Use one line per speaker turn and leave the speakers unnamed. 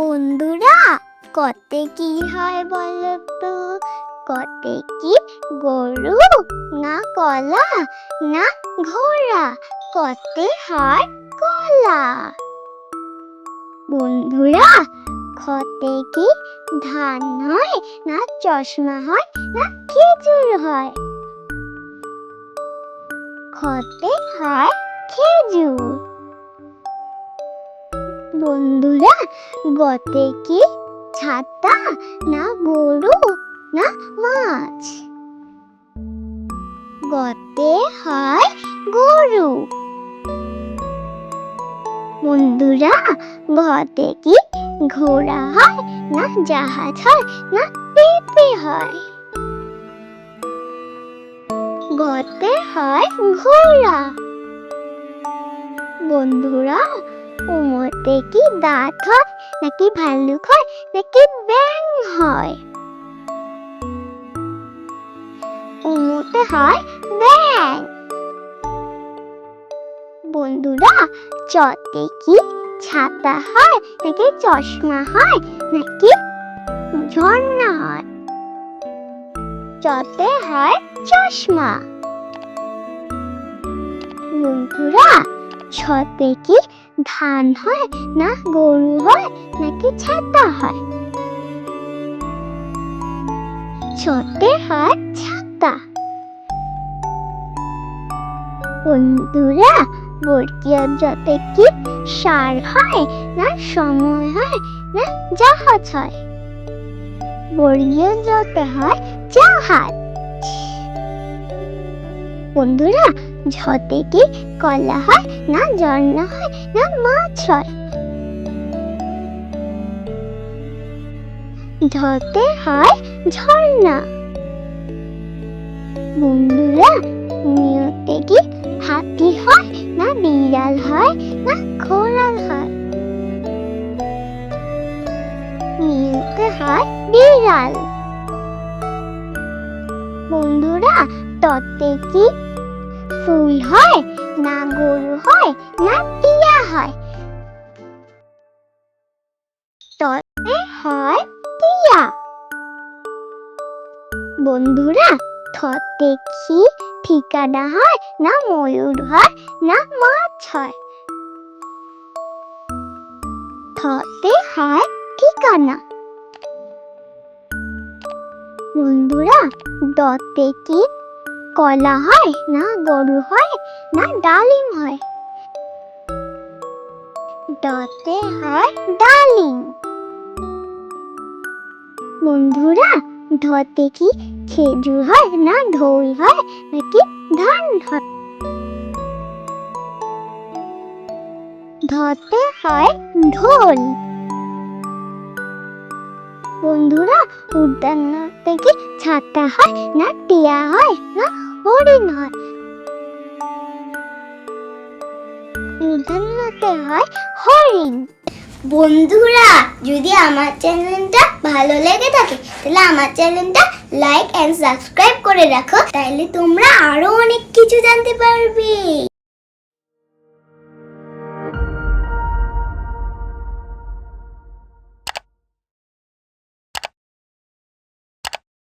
বন্ধুরা, কতে কি হয় বলো তো? কতে কি গরু না কলা না ঘোড়া, কতে হয় কলা। বন্ধুরা, খতে কি ধান হয় না চশমা হয় না খেজুর হয়? খতে হয় খেজুর। বন্ধুরা, গতে কি ছাতা না গরু না মাছ? গতে হয় গরু। বন্ধুরা, গতে কি ঘোড়া হয় না জাহাজ হয় না পেঁপে হয়? গতে হয় ঘোড়া। বন্ধুরা, উমতে কি দাঁত হয় নাকি ভাল্লুক হয় নাকি ব্যাঙ হয়? উমতে হয় ব্যাঙ। বন্ধুরা, চতে কি ছাতা হয় নাকি চশমা হয় নাকি ঝর্ণা হয়? চতে হয় চশমা। বন্ধুরা, ছতে কি ধান হয় না গরু হয় নাকি ছাতা হয়? ছতে হয় ছাতা। বন্ধুরা, বর্গীয় জতে কি সার হয় না সময় হয় না জাহাজ হয়? বর্গীয় জতে হয় জাহাজ। বন্ধুরা, ঝতে কি কলা হয় না ঝর্ণা হয় না মাছ হয়? ঝতে হয় ঝর্ণা। বন্ধুরা, নিয়তে কি হাতি হয় না বিড়াল হয় না ঘোড়া হয়? নিয়তে হয় বিড়াল। বন্ধুরা, ততে কি ফুল হয় না গরু হয় না টিয়া হয়? ততে হয় টিয়া। বন্ধুরা, থতে কি ঠিকানা হয় না ময়ূর হয় না মাছ হয়? থতে হয় ঠিকানা। বন্ধুরা, দতে কি কলা হয় না গরু হয় না ডালিম হয়? দতে হয় ডালিম। বন্ধুরা, ধতে কি খেজুর হয় না ঢোল হয় নাকি ধান হয়? ধতে হয় ঢোল। বন্ধুরা, উদ্যানতে কি ছাতা হয় না টিয়া হয় না হরিণ হয়? উদ্যানতে হয় হরিণ। বন্ধুরা, যদি আমার চ্যানেলটা ভালো লেগে থাকে তাহলে আমার চ্যানেলটা লাইক এন্ড সাবস্ক্রাইব করে রাখো, তাহলে তোমরা আরো অনেক কিছু জানতে পারবে।